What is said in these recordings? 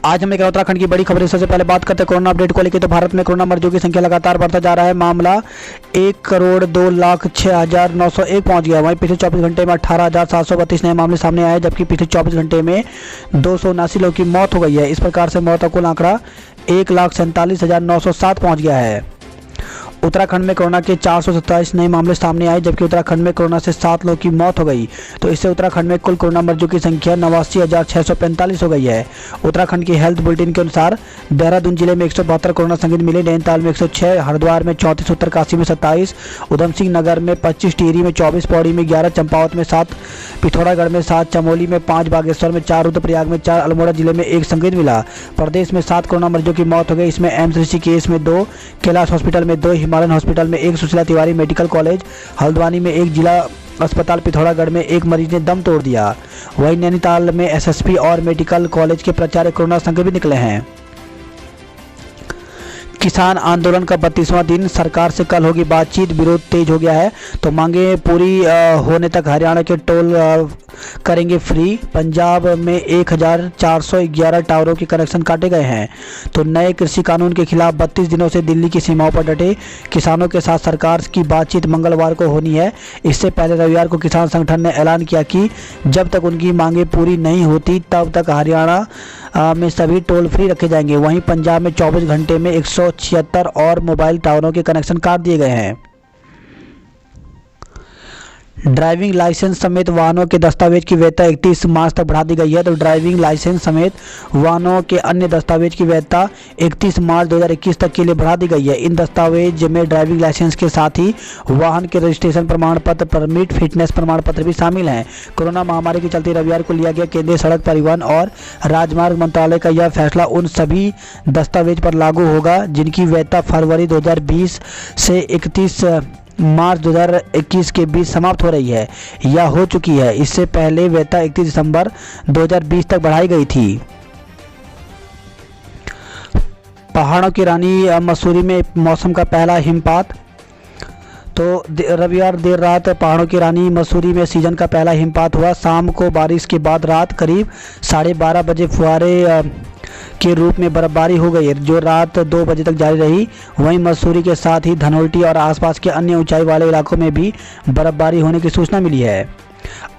आज हम एक उत्तराखंड की बड़ी खबर है। सबसे पहले बात करते हैं कोरोना अपडेट को लेकर। तो भारत में कोरोना मरीजों की संख्या लगातार बढ़ता जा रहा है। मामला 1,02,06,901 पहुंच गया। वहीं पिछले 24 घंटे में 18,732 नए मामले सामने आए, जबकि पिछले 24 घंटे में 279 लोगों की मौत हो गई है। इस प्रकार से मौत का कुल आंकड़ा 1,47,907 पहुँच गया है। उत्तराखंड में कोरोना के 427 नए मामले सामने आए, जबकि उत्तराखंड में कोरोना से 7 लोगों की मौत हो गई। तो इससे उत्तराखंड में कुल कोरोना मरीजों की संख्या 89,645 हो गई है। उत्तराखंड की हेल्थ बुलेटिन के अनुसार देहरादून जिले में 172 कोरोना संक्रमित मिले, नैनीताल में 106, हरिद्वार में 34, उत्तरकाशी में 27, उधम सिंह नगर में 25, टिहरी में 24, पौड़ी में 11, चंपावत में 7, पिथौरागढ़ में 7, चमोली में 5, बागेश्वर में 4, रुद्रप्रयाग में 4, अल्मोड़ा जिले में 1 संक्रमित मिला। प्रदेश में 7 कोरोना मरीजों की मौत हो गई। इसमें एम्स ऋषिकेश में 2, कैलाश हॉस्पिटल में 2, हिमालयन हॉस्पिटल में 1, सुशीला तिवारी मेडिकल कॉलेज हल्द्वानी में 1, जिला अस्पताल पिथौरागढ़ में 1 मरीज ने दम तोड़ दिया। वहीं नैनीताल में एसएसपी और मेडिकल कॉलेज के प्राचार्य कोरोना संक्रमित निकले हैं। किसान आंदोलन का 32वां दिन, सरकार से कल होगी बातचीत, विरोध तेज हो गया है। तो मांगे पूरी होने तक हरियाणा के टोल करेंगे फ्री। पंजाब में 1,411 टावरों के कनेक्शन काटे गए हैं। तो नए कृषि कानून के खिलाफ 32 दिनों से दिल्ली की सीमाओं पर डटे किसानों के साथ सरकार की बातचीत मंगलवार को होनी है। इससे पहले रविवार को किसान संगठन ने ऐलान किया कि जब तक उनकी मांगे पूरी नहीं होती तब तक हरियाणा में सभी टोल फ्री रखे जाएंगे। वहीं पंजाब में 24 घंटे में 176 और मोबाइल टावरों के कनेक्शन काट दिए गए हैं। ड्राइविंग लाइसेंस समेत वाहनों के दस्तावेज की वैधता 31 मार्च तक बढ़ा दी गई है। तो ड्राइविंग लाइसेंस समेत वाहनों के अन्य दस्तावेज की वैधता 31 मार्च 2021 तक के लिए बढ़ा दी गई है। इन दस्तावेज में ड्राइविंग लाइसेंस के साथ ही वाहन के रजिस्ट्रेशन प्रमाण पत्र, परमिट, फिटनेस प्रमाण पत्र भी शामिल हैं। कोरोना महामारी के चलते रविवार को लिया गया केंद्रीय सड़क परिवहन और राजमार्ग मंत्रालय का यह फैसला उन सभी दस्तावेज पर लागू होगा जिनकी वैधता फरवरी 2020 से 31 मार्च 2021 के बीच समाप्त हो रही है या हो चुकी है। इससे पहले वैधता 31 दिसंबर 2020 तक बढ़ाई गई थी। पहाड़ों की रानी मसूरी में मौसम का पहला हिमपात। तो रविवार देर रात पहाड़ों की रानी मसूरी में सीजन का पहला हिमपात हुआ। शाम को बारिश के बाद रात करीब 12:30 बजे फुहारे के रूप में बर्फबारी हो गई, जो रात 2 बजे तक जारी रही। वहीं मसूरी के साथ ही धनोल्टी और आसपास के अन्य ऊंचाई वाले इलाकों में भी बर्फबारी होने की सूचना मिली है।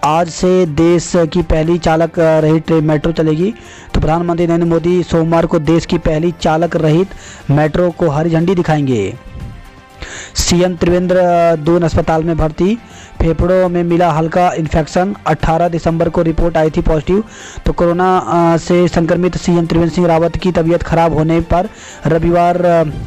आज से देश की पहली चालक रहित ट्रेन मेट्रो चलेगी। तो प्रधानमंत्री नरेंद्र मोदी सोमवार को देश की पहली चालक रहित मेट्रो को हरी झंडी दिखाएंगे। सीएम त्रिवेंद्र दून अस्पताल में भर्ती, फेफड़ों में मिला हल्का इन्फेक्शन। 18 दिसंबर को रिपोर्ट आई थी पॉजिटिव। तो कोरोना से संक्रमित सीएम त्रिवेंद्र सिंह रावत की तबीयत खराब होने पर रविवार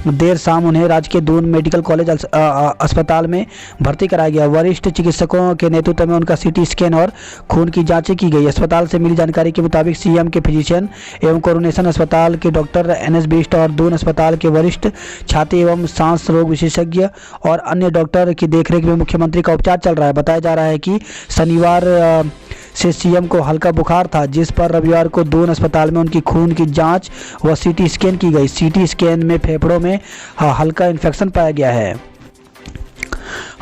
देर शाम उन्हें राजकीय दून मेडिकल कॉलेज अस्पताल में भर्ती कराया गया। वरिष्ठ चिकित्सकों के नेतृत्व में उनका सीटी स्कैन और खून की जांचें की गई। अस्पताल से मिली जानकारी के मुताबिक सीएम के फिजिशियन एवं कोरोनेशन अस्पताल के डॉक्टर NS बिष्ट और दून अस्पताल के वरिष्ठ छाती एवं सांस रोग विशेषज्ञ और अन्य डॉक्टर की देखरेख में मुख्यमंत्री का उपचार चल रहा है। बताया जा रहा है कि शनिवार से सीएम को हल्का बुखार था, जिस पर रविवार को दून अस्पताल में उनकी खून की जांच व सीटी स्कैन की गई। सीटी स्कैन में फेफड़ों में हल्का इन्फेक्शन पाया गया है।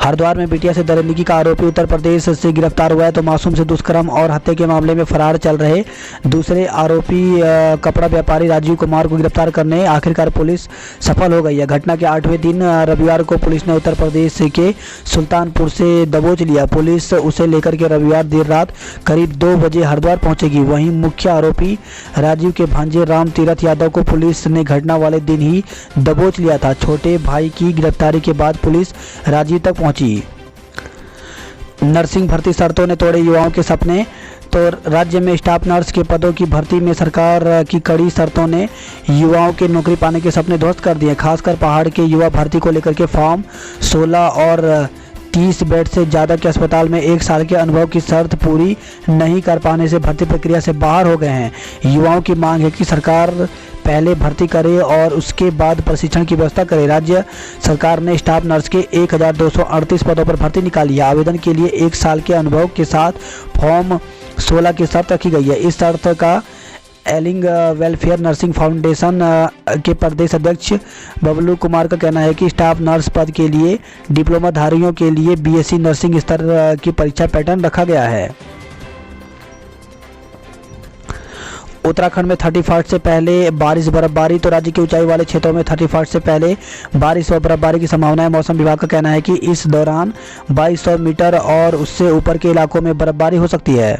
हरिद्वार में बिटिया से दरिंदगी का आरोपी उत्तर प्रदेश से गिरफ्तार हुआ है। तो मासूम से दुष्कर्म और हत्या के मामले में फरार चल रहे दूसरे आरोपी कपड़ा व्यापारी राजीव कुमार को गिरफ्तार करने आखिरकार पुलिस सफल हो गई है। घटना के 8वें दिन रविवार को पुलिस ने उत्तर प्रदेश के सुल्तानपुर से दबोच लिया। पुलिस उसे लेकर के रविवार देर रात करीब 2 बजे हरिद्वार पहुंचेगी। वहीं मुख्य आरोपी राजीव के भांजे राम तीरथ यादव को पुलिस ने घटना वाले दिन ही दबोच लिया था। छोटे भाई की गिरफ्तारी के बाद पुलिस राजीव तक पहुंची। नर्सिंग भर्ती शर्तों ने तोड़े युवाओं के सपने। तो राज्य में स्टाफ नर्स के पदों की भर्ती में सरकार की कड़ी शर्तों ने युवाओं के नौकरी पाने के सपने ध्वस्त कर दिए। खासकर पहाड़ के युवा भर्ती को लेकर के फॉर्म 16 और 30 बेड से ज़्यादा के अस्पताल में 1 साल के अनुभव की शर्त पूरी नहीं कर पाने से भर्ती प्रक्रिया से बाहर हो गए हैं। युवाओं की मांग है कि सरकार पहले भर्ती करे और उसके बाद प्रशिक्षण की व्यवस्था करे। राज्य सरकार ने स्टाफ नर्स के 1,238 पदों पर भर्ती निकाली है। आवेदन के लिए 1 साल के अनुभव के साथ फॉर्म 16 की शर्त रखी गई है। इस शर्त का एलिंग वेलफेयर नर्सिंग फाउंडेशन के प्रदेश अध्यक्ष बबलू कुमार का कहना है कि स्टाफ नर्स पद के लिए डिप्लोमा धारियों के लिए BSc नर्सिंग स्तर की परीक्षा पैटर्न रखा गया है। उत्तराखंड में 31 से पहले बारिश बर्फबारी। तो राज्य के ऊंचाई वाले क्षेत्रों में 31 से पहले बारिश और बर्फबारी की संभावना है। मौसम विभाग का कहना है कि इस दौरान 2200 मीटर और उससे ऊपर के इलाकों में बर्फबारी हो सकती है।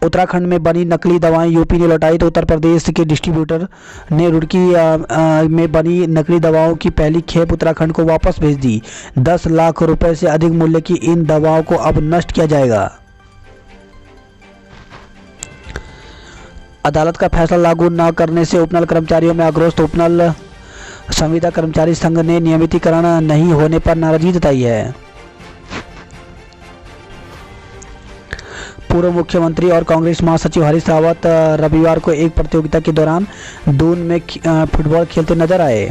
उत्तराखंड में बनी नकली दवाएं यूपी ने लौटाई। तो उत्तर प्रदेश के डिस्ट्रीब्यूटर ने रुड़की में बनी नकली दवाओं की पहली खेप उत्तराखंड को वापस भेज दी। 10 लाख रुपए से अधिक मूल्य की इन दवाओं को अब नष्ट किया जाएगा। अदालत का फैसला लागू न करने से उपनल कर्मचारियों में आक्रोश। तो उपनल संविदा कर्मचारी संघ ने नियमितीकरण नहीं होने पर नाराजगी जताई है। पूर्व मुख्यमंत्री और कांग्रेस महासचिव हरीश रावत रविवार को एक प्रतियोगिता के दौरान दून में फुटबॉल खेलते नजर आए।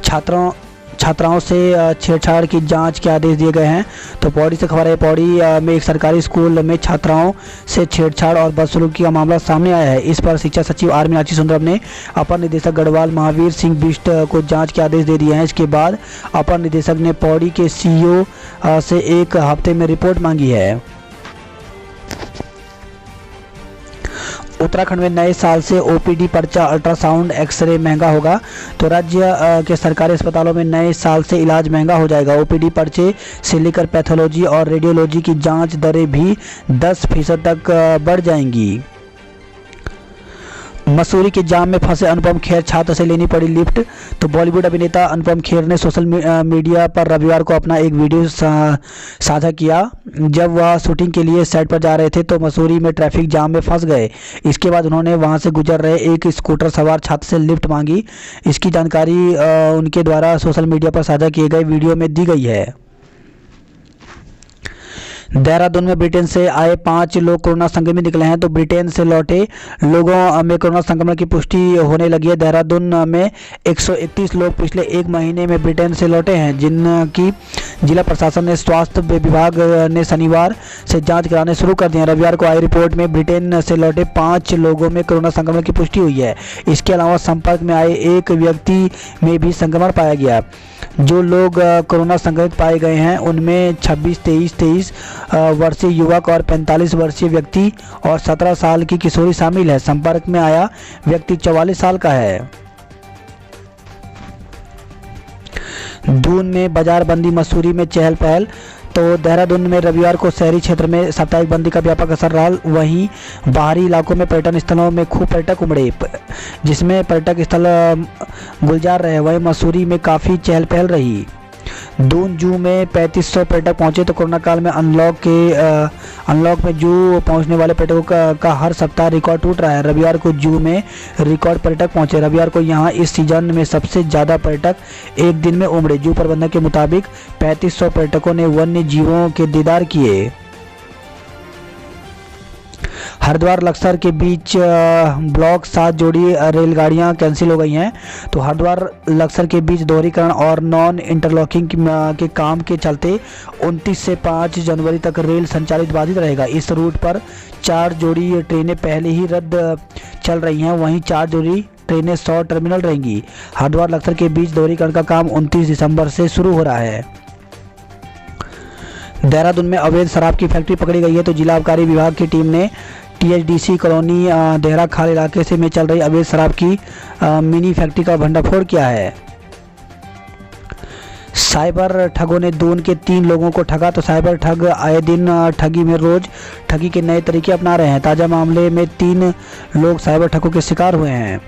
छात्राओं से छेड़छाड़ की जांच के आदेश दिए गए हैं। तो पौड़ी से खबर है, पौड़ी में एक सरकारी स्कूल में छात्राओं से छेड़छाड़ और बदसलूकी का मामला सामने आया है। इस पर शिक्षा सचिव आर मीनाक्षी सुंदरम ने अपर निदेशक गढ़वाल महावीर सिंह बिष्ट को जांच के आदेश दे दिए हैं। इसके बाद अपर निदेशक ने पौड़ी के सीईओ से एक हफ्ते में रिपोर्ट मांगी है। उत्तराखंड में नए साल से ओपीडी पर्चा अल्ट्रासाउंड एक्सरे महंगा होगा। तो राज्य के सरकारी अस्पतालों में नए साल से इलाज महंगा हो जाएगा। ओपीडी पर्चे से लेकर पैथोलॉजी और रेडियोलॉजी की जांच दरें भी 10% तक बढ़ जाएंगी। मसूरी के जाम में फंसे अनुपम खेर, छात्र से लेनी पड़ी लिफ्ट। तो बॉलीवुड अभिनेता अनुपम खेर ने सोशल मीडिया पर रविवार को अपना एक वीडियो साझा किया। जब वह शूटिंग के लिए सेट पर जा रहे थे तो मसूरी में ट्रैफिक जाम में फंस गए। इसके बाद उन्होंने वहां से गुजर रहे एक स्कूटर सवार छात्र से लिफ्ट मांगी। इसकी जानकारी उनके द्वारा सोशल मीडिया पर साझा किए गए वीडियो में दी गई है। देहरादून में ब्रिटेन से आए 5 लोग कोरोना संक्रमित निकले हैं। तो ब्रिटेन से लौटे लोगों में कोरोना संक्रमण की पुष्टि होने लगी है। देहरादून में 131 लोग पिछले 1 महीने में ब्रिटेन से लौटे हैं, जिनकी जिला प्रशासन ने स्वास्थ्य विभाग ने शनिवार से जांच कराने शुरू कर दिए हैं। रविवार को आई रिपोर्ट में ब्रिटेन से लौटे 5 लोगों में कोरोना संक्रमण की पुष्टि हुई है। इसके अलावा संपर्क में आए एक व्यक्ति में भी संक्रमण पाया गया। जो लोग कोरोना संक्रमित पाए गए हैं उनमें 23 वर्षीय युवक और 45 वर्षीय व्यक्ति और 17 साल की किशोरी शामिल है। संपर्क में आया व्यक्ति 44 साल का है। दून में बाजार बंदी, मसूरी में चहल पहल। तो देहरादून में रविवार को शहरी क्षेत्र में साप्ताहिक बंदी का व्यापक असर रहा। वहीं बाहरी इलाकों में पर्यटन स्थलों में खूब पर्यटक उमड़े, जिसमें पर्यटक स्थल गुलजार रहे। वहीं मसूरी में काफ़ी चहल पहल रही। दून जू में 3500 पर्यटक पहुंचे। तो कोरोना काल में अनलॉक में जू पहुंचने वाले पर्यटकों का हर सप्ताह रिकॉर्ड टूट रहा है। रविवार को जू में रिकॉर्ड पर्यटक पहुंचे। रविवार को यहां इस सीजन में सबसे ज़्यादा पर्यटक एक दिन में उमड़े। जू प्रबंधक के मुताबिक 3500 पर्यटकों ने वन्य जीवों के दीदार किए। हरिद्वार लक्सर के बीच ब्लॉक 7 जोड़ी रेलगाड़ियां कैंसिल हो गई हैं। तो हरिद्वार लक्सर के बीच दोहरीकरण और नॉन इंटरलॉकिंग के काम के चलते 29 से 5 जनवरी तक रेल संचालित बाधित रहेगा। इस रूट पर 4 जोड़ी ट्रेनें पहले ही रद्द चल रही हैं। वहीं 4 जोड़ी ट्रेनें 100 टर्मिनल रहेंगी। हरिद्वार लक्सर के बीच दोहरीकरण का काम 29 दिसंबर से शुरू हो रहा है। देहरादून में अवैध शराब की फैक्ट्री पकड़ी गई है। तो जिला आबकारी विभाग की टीम ने टीएचडीसी कॉलोनी देहरा खाल इलाके से में चल रही अवैध शराब की मिनी फैक्ट्री का भंडाफोड़ किया है। साइबर ठगों ने दून के 3 लोगों को ठगा। तो साइबर ठग आए दिन ठगी में रोज ठगी के नए तरीके अपना रहे हैं। ताज़ा मामले में 3 लोग साइबर ठगों के शिकार हुए हैं।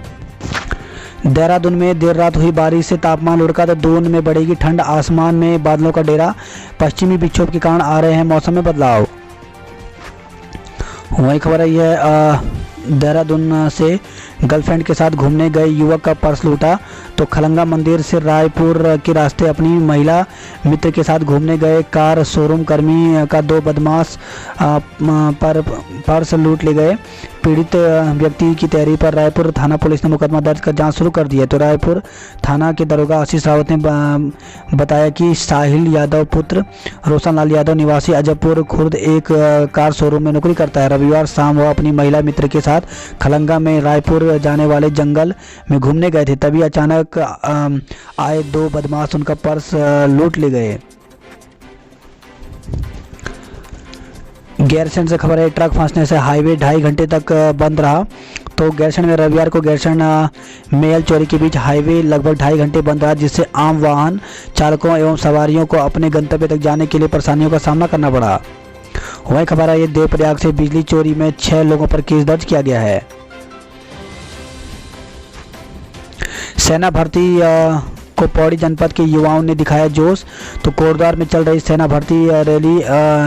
देहरादून में देर रात हुई बारिश से तापमान लुढ़का। तो दून में बढ़ेगी ठंड, आसमान में बादलों का डेरा। पश्चिमी विक्षोभ के कारण आ रहे हैं मौसम में बदलाव। वही खबर है यह देहरादून से गर्लफ्रेंड के साथ घूमने गए युवक का पर्स लूटा। तो खलंगा मंदिर से रायपुर के रास्ते अपनी महिला मित्र के साथ घूमने गए कार शोरूम कर्मी का 2 बदमाश पर पर्स लूट ले गए। पीड़ित व्यक्ति की तहरीर पर रायपुर थाना पुलिस ने मुकदमा दर्ज कर जांच शुरू कर दी है। तो रायपुर थाना के दरोगा आशीष रावत ने बताया कि साहिल यादव पुत्र रोशन लाल यादव निवासी अजयपुर खुर्द एक कार शोरूम में नौकरी करता है। रविवार शाम वह अपनी महिला मित्र के साथ खलंगा में रायपुर जाने वाले जंगल में घूमने गए थे। तभी अचानक आए 2 बदमाश उनका पर्स लूट ले गए। गैरसैंण से खबर है, ट्रक फंसने से हाईवे 2.5 घंटे तक बंद रहा। तो गैरसैंण में रविवार को गैरसैंण मेल चोरी के बीच हाईवे लगभग 2.5 घंटे बंद रहा, जिससे आम वाहन चालकों एवं सवारियों को अपने गंतव्य तक जाने के लिए परेशानियों का सामना करना पड़ा। वहीं खबर है, ये देवप्रयाग से बिजली चोरी में 6 लोगों पर केस दर्ज किया गया है। सेना भर्ती को पौड़ी जनपद के युवाओं ने दिखाया जोश। तो कोटद्वार में चल रही सेना भर्ती रैली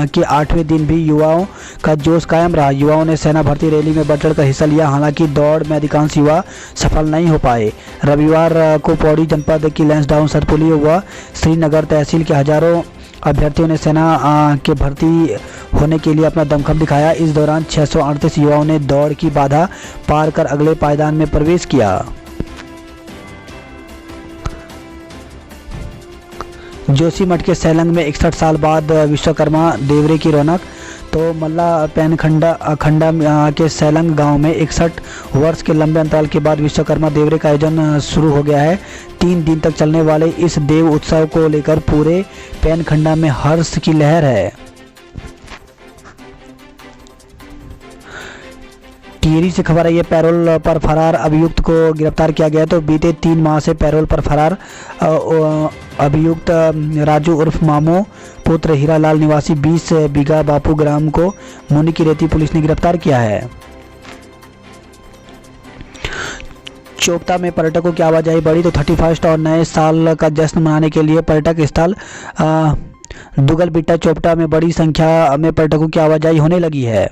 के 8वें दिन भी युवाओं का जोश कायम रहा। युवाओं ने सेना भर्ती रैली में बढ़ चढ़कर हिस्सा लिया। हालांकि दौड़ में अधिकांश युवा सफल नहीं हो पाए। रविवार को पौड़ी जनपद की लैंसडाउन सतपुली व श्रीनगर तहसील के हजारों अभ्यर्थियों ने सेना के भर्ती होने के लिए अपना दमखम दिखाया। इस दौरान 638 युवाओं ने दौड़ की बाधा पार कर अगले पायदान में प्रवेश किया। जोशीमठ के सैलंग में 61 साल बाद विश्वकर्मा देवरे की रौनक। तो मल्ला खंडा के सैलंग गांव में 61 वर्ष के लंबे अंतराल के बाद विश्वकर्मा देवरे का आयोजन शुरू हो गया है। 3 दिन तक चलने वाले इस देव उत्सव को लेकर पूरे पैनखंडा में हर्ष की लहर है। टिहरी से खबर है, ये पैरोल पर फरार अभियुक्त को गिरफ्तार किया गया। तो बीते 3 माह से पैरोल पर फरार अभियुक्त राजू उर्फ मामू पुत्र हीरालाल निवासी 20 बीघा बापू ग्राम को मुनि की रेती पुलिस ने गिरफ्तार किया है। चोपता में पर्यटकों की आवाजाही बढ़ी। तो 31 और नए साल का जश्न मनाने के लिए पर्यटक स्थल दुगलबिट्टा चोपटा में बड़ी संख्या में पर्यटकों की आवाजाही होने लगी है।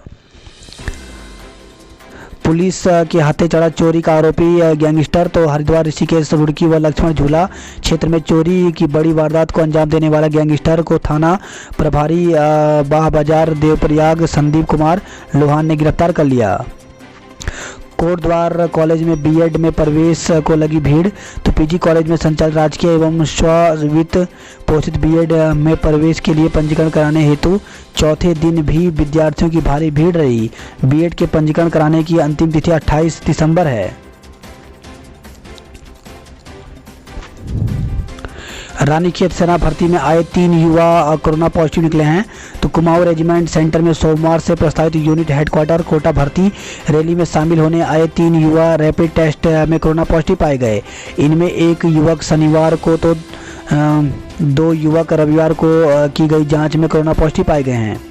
पुलिस के हाथे चढ़ा चोरी का आरोपी गैंगस्टर। तो हरिद्वार, ऋषिकेश, रुड़की व लक्ष्मण झूला क्षेत्र में चोरी की बड़ी वारदात को अंजाम देने वाला गैंगस्टर को थाना प्रभारी बाह बाजार देवप्रयाग संदीप कुमार लोहान ने गिरफ्तार कर लिया। कोटद्वार कॉलेज में बीएड में प्रवेश को लगी भीड़। तो पीजी कॉलेज में संचालित राजकीय एवं स्ववित्त पोषित बीएड में प्रवेश के लिए पंजीकरण कराने हेतु चौथे दिन भी विद्यार्थियों की भारी भीड़ रही। बीएड के पंजीकरण कराने की अंतिम तिथि 28 दिसंबर है। रानीखेत सेना भर्ती में आए 3 युवा कोरोना पॉजिटिव निकले हैं। तो कुमाऊं रेजिमेंट सेंटर में सोमवार से प्रस्तावित यूनिट हेडक्वार्टर कोटा भर्ती रैली में शामिल होने आए 3 युवा रैपिड टेस्ट में कोरोना पॉजिटिव पाए गए। इनमें एक युवक शनिवार को तो 2 युवक रविवार को की गई जांच में कोरोना पॉजिटिव पाए गए हैं।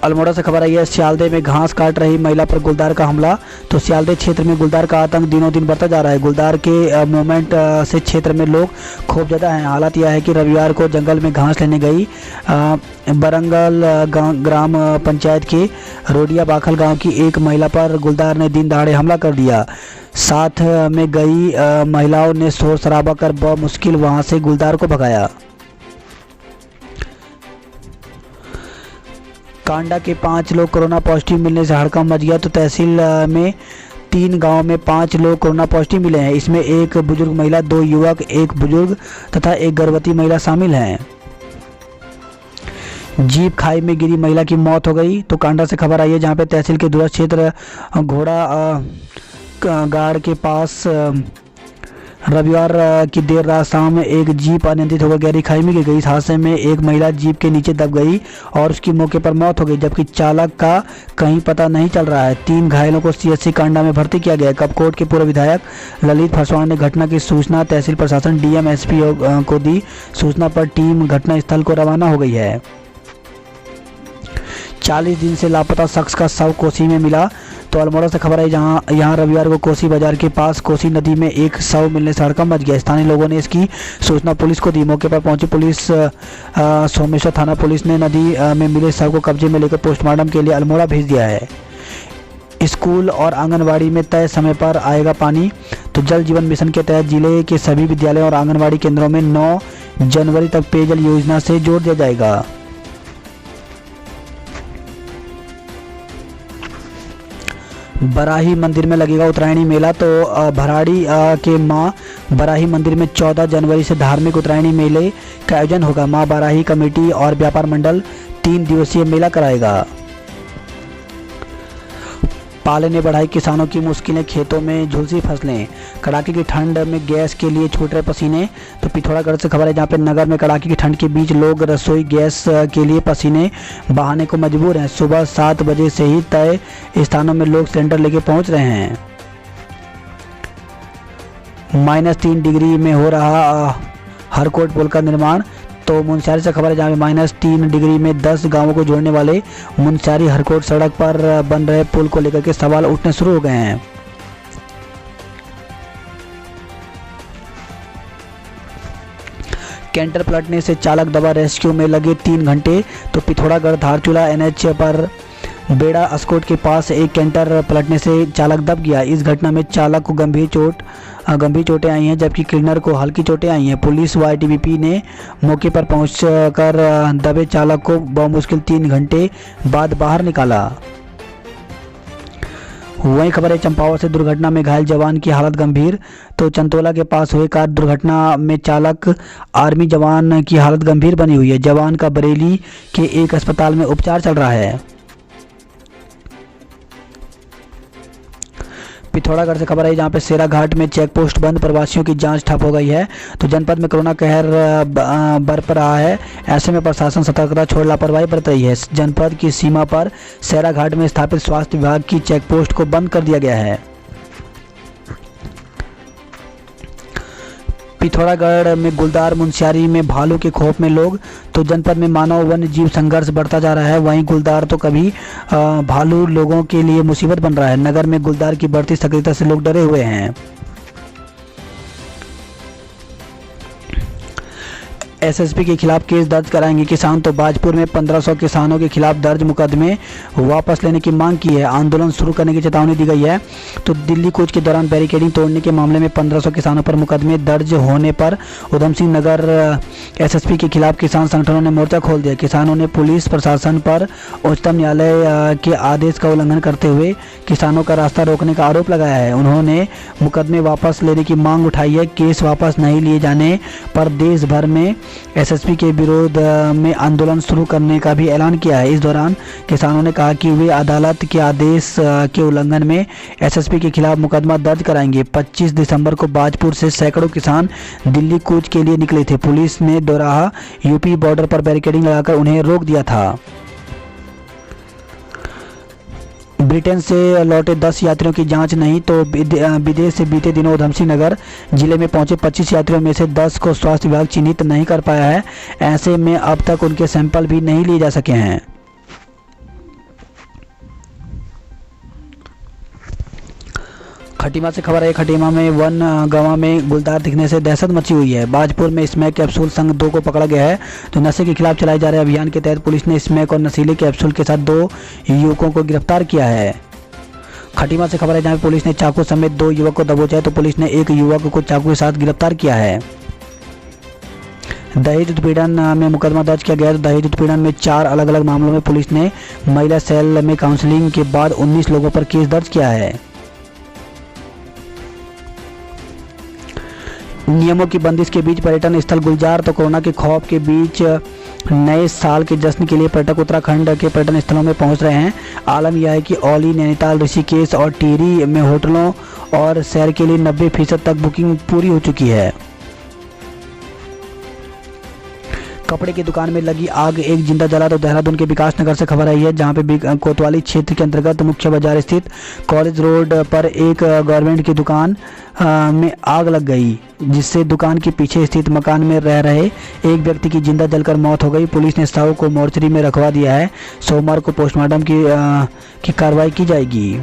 अल्मोड़ा से खबर आई है, सियालदे में घास काट रही महिला पर गुलदार का हमला। तो सियालदे क्षेत्र में गुलदार का आतंक दिनों दिन बढ़ता जा रहा है। गुलदार के मूवमेंट से क्षेत्र में लोग खूब ज़्यादा हैं। हालात यह है कि रविवार को जंगल में घास लेने गई बरंगल ग्राम पंचायत के रोडिया बाखल गांव की एक महिला पर गुलदार ने दिन दहाड़े हमला कर दिया। साथ में गई महिलाओं ने शोर शराबा कर बमुश्किल वहां से गुलदार को भगाया। कांडा के 5 लोग कोरोना पॉजिटिव मिलने से हड़कंप मच गया। तो तहसील में 3 गांव में 5 लोग कोरोना पॉजिटिव मिले हैं। इसमें एक बुजुर्ग महिला, 2 युवक, एक बुजुर्ग तथा एक गर्भवती महिला शामिल हैं। जीप खाई में गिरी महिला की मौत हो गई। तो कांडा से खबर आई है, जहां पे तहसील के दूरस्थ क्षेत्र घोड़ा गाड़ के पास रविवार की देर रात शाम एक जीप अनियंत्रित होकर गहरी खाई में गिर गई। इस हादसे में एक महिला जीप के नीचे दब गई और उसकी मौके पर मौत हो गई, जबकि चालक का कहीं पता नहीं चल रहा है। 3 घायलों को सीएचसी कांडा में भर्ती किया गया है। कपकोट के पूर्व विधायक ललित फरसवाण ने घटना की सूचना तहसील प्रशासन डीएम एसपी को दी। सूचना पर टीम घटनास्थल को रवाना हो गई है। 40 दिन से लापता शख्स का शव कोसी में मिला। तो अल्मोड़ा से खबर है, यहाँ रविवार को कोसी बाजार के पास कोसी नदी में एक शव मिलने से हड़कंप मच गया। स्थानीय लोगों ने इसकी सूचना पुलिस को दी। मौके पर पहुंची पुलिस सोमेश्वर थाना पुलिस ने नदी में मिले शव को कब्जे में लेकर पोस्टमार्टम के लिए अल्मोड़ा भेज दिया है। स्कूल और आंगनवाड़ी में तय समय पर आएगा पानी। तो जल जीवन मिशन के तहत जिले के सभी विद्यालयों और आंगनवाड़ी केंद्रों में 9 जनवरी तक पेयजल योजना से जोड़ दिया जाएगा। बराही मंदिर में लगेगा उत्तरायणी मेला। तो भराड़ी के माँ बराही मंदिर में 14 जनवरी से धार्मिक उत्तरायणी मेले का आयोजन होगा। माँ बराही कमेटी और व्यापार मंडल 3 दिवसीय मेला कराएगा। पाले ने बढ़ाई किसानों की मुश्किलें, खेतों में झुलसी फसलें, कड़ाके की ठंड में गैस के लिए छूट रहे पसीने। तो पिथौरागढ़ से खबर है जहाँ पे नगर में कड़ाके की ठंड के बीच लोग रसोई गैस के लिए पसीने बहाने को मजबूर हैं। सुबह 7 बजे से ही तय स्थानों में लोग सिलेंडर लेके पहुँच रहे हैं। -3 डिग्री में हो रहा हरकोट पुल का निर्माण। तो मुनस्यारी से खबर है जहाँ पे -3 डिग्री में 10 गांवों को जोड़ने वाले मुनस्यारी हरकोट सड़क पर बन रहे पुल को लेकर के सवाल उठने शुरू हो गए हैं। कैंटर पलटने से चालक दबा, रेस्क्यू में लगे 3 घंटे। तो पिथौरागढ़ धारचूला NH पर बेड़ा अस्कोट के पास एक कैंटर पलटने से चालक दब गया। इस घटना में चालक को गंभीर चोटें आई हैं, जबकि क्लीनर को हल्की चोटें आई हैं। पुलिस व ITBP ने मौके पर पहुंचकर दबे चालक को बमुश्किल 3 घंटे बाद बाहर निकाला। वहीं खबर है चंपावत से दुर्घटना में घायल जवान की हालत गंभीर। तो चंतोला के पास हुई कार दुर्घटना में चालक आर्मी जवान की हालत गंभीर बनी हुई है। जवान का बरेली के एक अस्पताल में उपचार चल रहा है। पिथौरागढ़ से खबर है जहाँ पे सेरा घाट में चेक पोस्ट बंद, प्रवासियों की जांच ठप हो गई है। तो जनपद में कोरोना कहर बरप रहा है, ऐसे में प्रशासन सतर्कता छोड़ लापरवाही बरत रही है। जनपद की सीमा पर सेरा घाट में स्थापित स्वास्थ्य विभाग की चेक पोस्ट को बंद कर दिया गया है। पिथौरागढ़ में गुलदार, मुनस्यारी में भालू के खौफ में लोग। तो जनपद में मानव वन्य जीव संघर्ष बढ़ता जा रहा है। वहीं गुलदार तो कभी भालू लोगों के लिए मुसीबत बन रहा है। नगर में गुलदार की बढ़ती सक्रियता से लोग डरे हुए हैं। SSP के खिलाफ केस दर्ज कराएंगे किसान। तो बाजपुर में 1500 किसानों के खिलाफ दर्ज मुकदमे वापस लेने की मांग की है। आंदोलन शुरू करने की चेतावनी दी गई है। तो दिल्ली कूच के दौरान बैरिकेडिंग तोड़ने के मामले में 1500 किसानों पर मुकदमे दर्ज होने पर उधम सिंह नगर SSP के खिलाफ किसान संगठनों ने मोर्चा खोल दिया। किसानों ने पुलिस प्रशासन पर उच्चतम न्यायालय के आदेश का उल्लंघन करते हुए किसानों का रास्ता रोकने का आरोप लगाया है। उन्होंने मुकदमे वापस लेने की मांग उठाई है। केस वापस नहीं लिए जाने पर देश भर में SSP के विरोध में आंदोलन शुरू करने का भी ऐलान किया है। इस दौरान किसानों ने कहा कि वे अदालत के आदेश के उल्लंघन में SSP के खिलाफ मुकदमा दर्ज कराएंगे। 25 दिसंबर को बाजपुर से सैकड़ों किसान दिल्ली कूच के लिए निकले थे। पुलिस ने दोराहा UP बॉर्डर पर बैरिकेडिंग लगाकर उन्हें रोक दिया था। ब्रिटेन से लौटे 10 यात्रियों की जांच नहीं। तो विदेश से बीते दिनों उधम सिंह नगर जिले में पहुंचे 25 यात्रियों में से 10 को स्वास्थ्य विभाग चिन्हित नहीं कर पाया है। ऐसे में अब तक उनके सैंपल भी नहीं लिए जा सके हैं। खटीमा से खबर है, खटीमा में वन गवां में गुलदार दिखने से दहशत मची हुई है। बाजपुर में स्मैक कैप्सूल संग 2 को पकड़ा गया है। तो नशे के खिलाफ चलाए जा रहे अभियान के तहत पुलिस ने स्मैक और नशीले कैप्सूल के साथ 2 युवकों को गिरफ्तार किया है। खटीमा से खबर है जहाँ पुलिस ने चाकू समेत 2 युवक को दबोचा है। तो पुलिस ने एक युवक को चाकू के साथ गिरफ्तार किया है। दहेज उत्पीड़न में मुकदमा दर्ज किया गया। तो दहेज उत्पीड़न में 4 अलग अलग मामलों में पुलिस ने महिला सेल में काउंसलिंग के बाद 19 लोगों पर केस दर्ज किया है। नियमों की बंदिश के बीच पर्यटन स्थल गुलजार। तो कोरोना के खौफ के बीच नए साल के जश्न के लिए पर्यटक उत्तराखंड के पर्यटन स्थलों में पहुंच रहे हैं। आलम यह है कि औली, नैनीताल, ऋषिकेश और टिहरी में होटलों और सैर के लिए 90% तक बुकिंग पूरी हो चुकी है। कपड़े की दुकान में लगी आग, एक जिंदा जला। तो देहरादून के विकास नगर से खबर आई है जहां पे कोतवाली क्षेत्र के अंतर्गत मुख्य बाजार स्थित कॉलेज रोड पर एक गारमेंट की दुकान में आग लग गई, जिससे दुकान के पीछे स्थित मकान में रह रहे एक व्यक्ति की जिंदा जलकर मौत हो गई। पुलिस ने शव को मोर्चरी में रखवा दिया है। सोमवार को पोस्टमार्टम की कार्रवाई की जाएगी।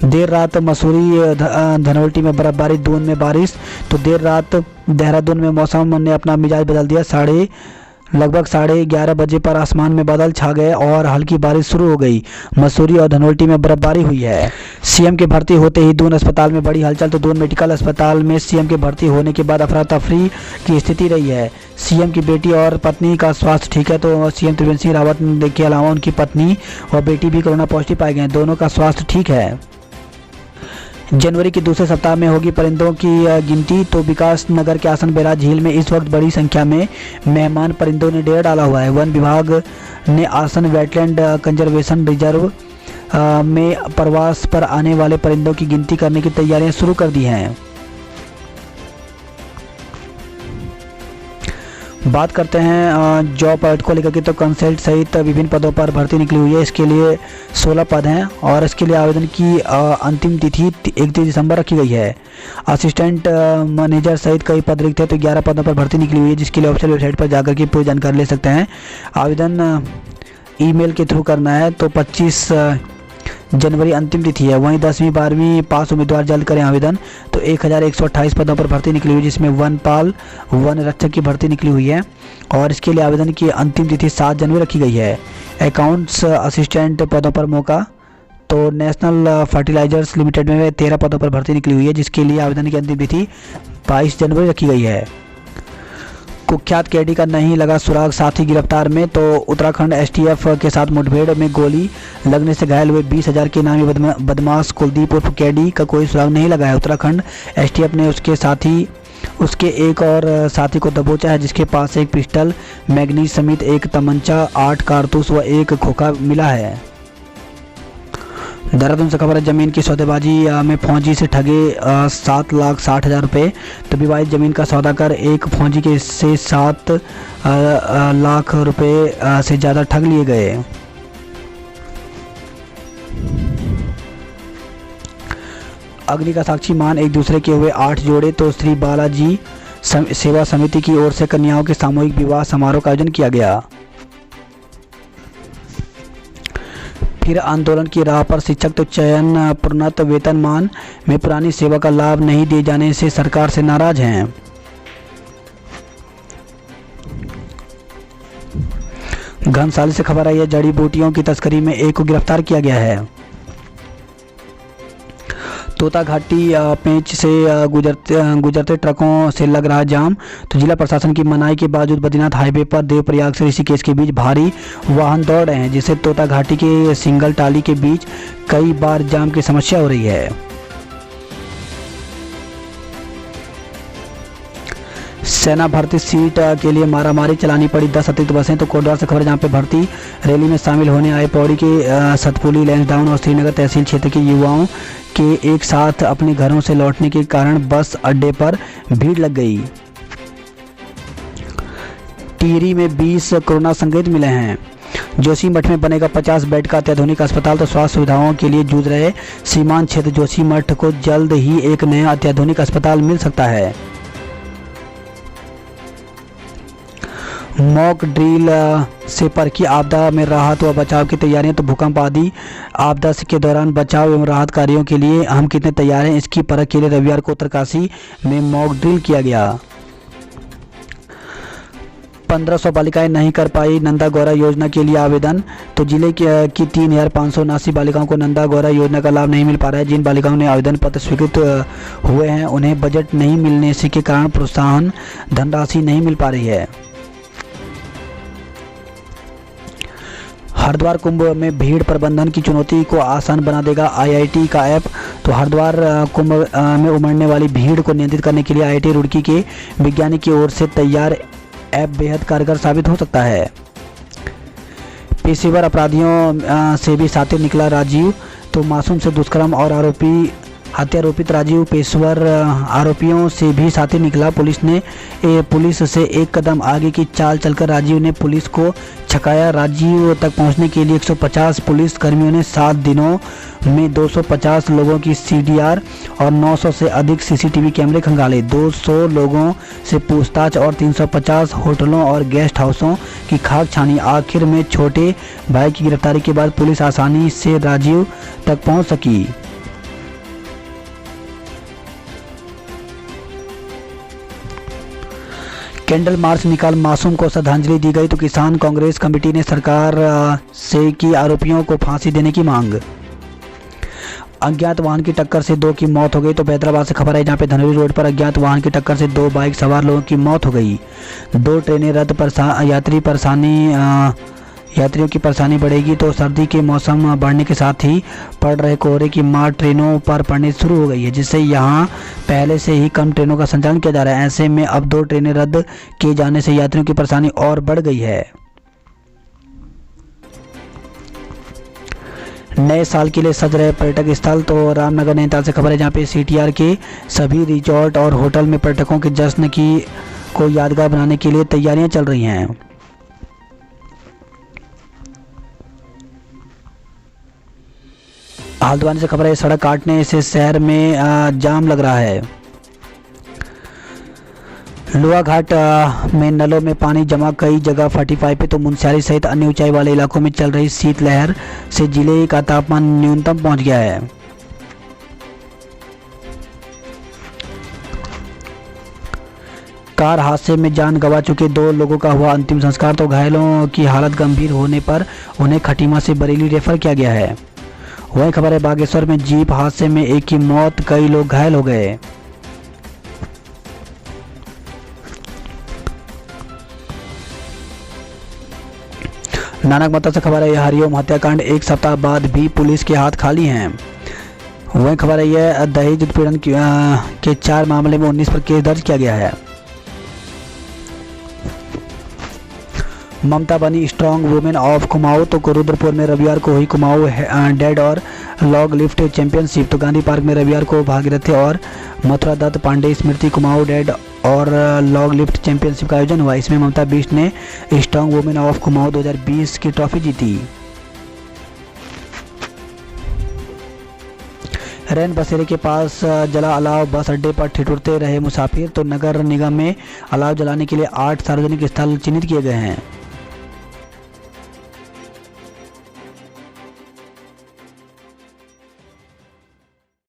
देर रात मसूरी धनोल्टी में बर्फबारी, दून में बारिश। तो देर रात देहरादून में मौसम ने अपना मिजाज बदल दिया। लगभग 11:30 बजे पर आसमान में बादल छा गए और हल्की बारिश शुरू हो गई। मसूरी और धनोल्टी में बर्फबारी हुई है। सीएम के भर्ती होते ही दून अस्पताल में बड़ी हलचल। तो दून मेडिकल अस्पताल में सीएम के भर्ती होने के बाद अफरा तफरी की स्थिति रही है। सीएम की बेटी और पत्नी का स्वास्थ्य ठीक है। तो सीएम त्रिवेंद्र सिंह रावत के अलावा उनकी पत्नी और बेटी भी कोरोना पॉजिटिव पाए गए। दोनों का स्वास्थ्य ठीक है। जनवरी के दूसरे सप्ताह में होगी परिंदों की गिनती। तो विकास नगर के आसन बैराज झील में इस वक्त बड़ी संख्या में मेहमान परिंदों ने डेरा डाला हुआ है। वन विभाग ने आसन वेटलैंड कंजर्वेशन रिजर्व में प्रवास पर आने वाले परिंदों की गिनती करने की तैयारियां शुरू कर दी हैं। बात करते हैं जॉब अलर्ट को लेकर के, तो कंसल्ट सहित विभिन्न पदों पर भर्ती निकली हुई है। इसके लिए 16 पद हैं और इसके लिए आवेदन की अंतिम तिथि 31 दिसंबर रखी गई है। असिस्टेंट मैनेजर सहित कई पद रिक्त हैं, तो 11 पदों पर भर्ती निकली हुई है, जिसके लिए ऑफिशियल वेबसाइट पर जाकर के पूरी जानकारी ले सकते हैं। आवेदन ईमेल के थ्रू करना है, तो 25 जनवरी अंतिम तिथि है। वहीं 10वीं 12वीं पास उम्मीदवार जल्द करें आवेदन। तो 1128 पदों पर भर्ती निकली हुई है, जिसमें वनपाल वन रक्षक की भर्ती निकली हुई है और इसके लिए आवेदन की अंतिम तिथि 7 जनवरी रखी गई है। अकाउंट्स असिस्टेंट पदों पर मौका, तो नेशनल फर्टिलाइजर्स लिमिटेड में 13 पदों पर भर्ती निकली हुई है, जिसके लिए आवेदन की अंतिम तिथि 22 जनवरी रखी गई है। कुख्यात कैदी का नहीं लगा सुराग, साथी गिरफ्तार में, तो उत्तराखंड एसटीएफ के साथ मुठभेड़ में गोली लगने से घायल हुए 20,000 के नामी बदमाश कुलदीप उर्फ कैडी का कोई सुराग नहीं लगा है। उत्तराखंड एसटीएफ ने उसके एक और साथी को दबोचा है, जिसके पास से एक पिस्टल, मैगनीज समेत एक तमंचा, 8 कारतूस व एक खोखा मिला है। देहरादून से खबर है, जमीन की सौदेबाजी में फौजी से ठगे 7,60,000 रुपये। तो विवादित जमीन का सौदा कर एक फौजी के से 7 लाख रुपये से ज़्यादा ठग लिए गए। अग्नि का साक्षी मान एक दूसरे के हुए 8 जोड़े। तो श्री बालाजी सेवा समिति की ओर से कन्याओं के सामूहिक विवाह समारोह का आयोजन किया गया। फिर आंदोलन की राह पर शिक्षक, तो चयन प्रोन्नत वेतनमान में पुरानी सेवा का लाभ नहीं दिए जाने से सरकार से नाराज हैं। घनसाली से खबर आई है, जड़ी बूटियों की तस्करी में एक को गिरफ्तार किया गया है। तोता घाटी पेंच से गुजरते ट्रकों से लग रहा जाम। तो जिला प्रशासन की मनाही के बावजूद बद्रीनाथ हाईवे पर देवप्रयाग से ऋषिकेश के बीच भारी वाहन दौड़ रहे हैं, जिससे तोता घाटी के सिंगल टाली के बीच कई बार जाम की समस्या हो रही है। सेना भर्ती सीट के लिए मारामारी चलानी पड़ी 10 अतिरिक्त बसें। तो कोटद्वार से खबर, जहां पे भर्ती रैली में शामिल होने आए पौड़ी के सतपुली, लैंसडाउन और श्रीनगर तहसील क्षेत्र के युवाओं के एक साथ अपने घरों से लौटने के कारण बस अड्डे पर भीड़ लग गई। टिहरी में 20 कोरोना संक्रमित मिले हैं। जोशीमठ में बनेगा 50 बेड का अत्याधुनिक अस्पताल। तो स्वास्थ्य सुविधाओं के लिए जूझ रहे सीमांत क्षेत्र जोशीमठ को जल्द ही एक नया अत्याधुनिक अस्पताल मिल सकता है। मॉक ड्रिल से परकी आपदा में राहत व बचाव की तैयारियां। तो भूकंप आदि आपदा के दौरान बचाव एवं राहत कार्यों के लिए हम कितने तैयार हैं, इसकी परख के लिए रविवार को उत्तरकाशी में मॉक ड्रिल किया गया। 1500 बालिकाएं नहीं कर पाई नंदा गौरा योजना के लिए आवेदन। तो जिले की 3,579 बालिकाओं को नंदा गौरा योजना का लाभ नहीं मिल पा रहा है। जिन बालिकाओं ने आवेदन पत्र स्वीकृत हुए हैं, उन्हें बजट नहीं मिलने से के कारण प्रोत्साहन धनराशि नहीं मिल पा रही है। हरिद्वार कुंभ में भीड़ प्रबंधन की चुनौती को आसान बना देगा आईआईटी का ऐप। तो हरिद्वार कुंभ में उमड़ने वाली भीड़ को नियंत्रित करने के लिए आईआईटी रुड़की के वैज्ञानिक की ओर से तैयार ऐप बेहद कारगर साबित हो सकता है। पेशेवर अपराधियों से भी सातिर निकला राजीव। तो मासूम से दुष्कर्म और हत्यारोपित राजीव पेशेवर आरोपियों से भी साथी निकला। पुलिस से एक कदम आगे की चाल चलकर राजीव ने पुलिस को छकाया। राजीव तक पहुंचने के लिए 150 पुलिस कर्मियों ने 7 दिनों में 250 लोगों की सीडीआर और 900 से अधिक सीसीटीवी कैमरे खंगाले। 200 लोगों से पूछताछ और 350 होटलों और गेस्ट हाउसों की खाक छानी। आखिर में छोटे भाई की गिरफ्तारी के बाद पुलिस आसानी से राजीव तक पहुंच सकी। कैंडल मार्च निकाल मासूम को श्रद्धांजलि दी गई। तो किसान कांग्रेस कमेटी ने सरकार से की आरोपियों को फांसी देने की मांग। अज्ञात वाहन की टक्कर से 2 की मौत हो गई। तो हैदराबाद से खबर है, जहां पे धनौरी रोड पर अज्ञात वाहन की टक्कर से 2 बाइक सवार लोगों की मौत हो गई। 2 ट्रेनें रद्द, यात्रियों की परेशानी बढ़ेगी। तो सर्दी के मौसम बढ़ने के साथ ही पड़ रहे कोहरे की मार ट्रेनों पर पड़नी शुरू हो गई है, जिससे यहां पहले से ही कम ट्रेनों का संचालन किया जा रहा है। ऐसे में अब 2 ट्रेनें रद्द किए जाने से यात्रियों की परेशानी और बढ़ गई है। नए साल के लिए सज रहे पर्यटक स्थल। तो रामनगर नैनीताल से खबर है, जहाँ पे सीटीआर के सभी रिजॉर्ट और होटल में पर्यटकों के जश्न को यादगार बनाने के लिए तैयारियां चल रही हैं। हल्द्वानी से खबर है, सड़क काटने से शहर में जाम लग रहा है। लोहाघाट में नलों में पानी जमा, कई जगह फटी पाइपें। तो मुनस्यारी सहित अन्य ऊंचाई वाले इलाकों में चल रही शीतलहर से जिले का तापमान न्यूनतम पहुंच गया है। कार हादसे में जान गंवा चुके 2 लोगों का हुआ अंतिम संस्कार। तो घायलों की हालत गंभीर होने पर उन्हें खटीमा से बरेली रेफर किया गया है। वही खबर है, बागेश्वर में जीप हादसे में एक की मौत, कई लोग घायल हो गए। नानक मत्ता से खबर है, हरिओम हत्याकांड 1 सप्ताह बाद भी पुलिस के हाथ खाली हैं। वही खबर है, यह दहेज उत्पीड़न के 4 मामले में 19 पर केस दर्ज किया गया है। ममता बनी स्ट्रांग वुमेन ऑफ कुमाऊं। तो रुद्रपुर में रविवार को हुई कुमाऊं डेड और लॉग लिफ्ट चैंपियनशिप। तो गांधी पार्क में रविवार को भागीरथी और मथुरा दत्त पांडे स्मृति कुमाऊं डेड और लॉग लिफ्ट चैंपियनशिप का आयोजन हुआ। इसमें ममता बिष्ट ने स्ट्रांग वुमेन ऑफ कुमाऊं 2020 की ट्रॉफी जीती। रैन बसेरे के पास जला अलाव, बस अड्डे पर ठिठुरते रहे मुसाफिर। तो नगर निगम में अलाव जलाने के लिए 8 सार्वजनिक स्थल चिन्हित किए गए हैं।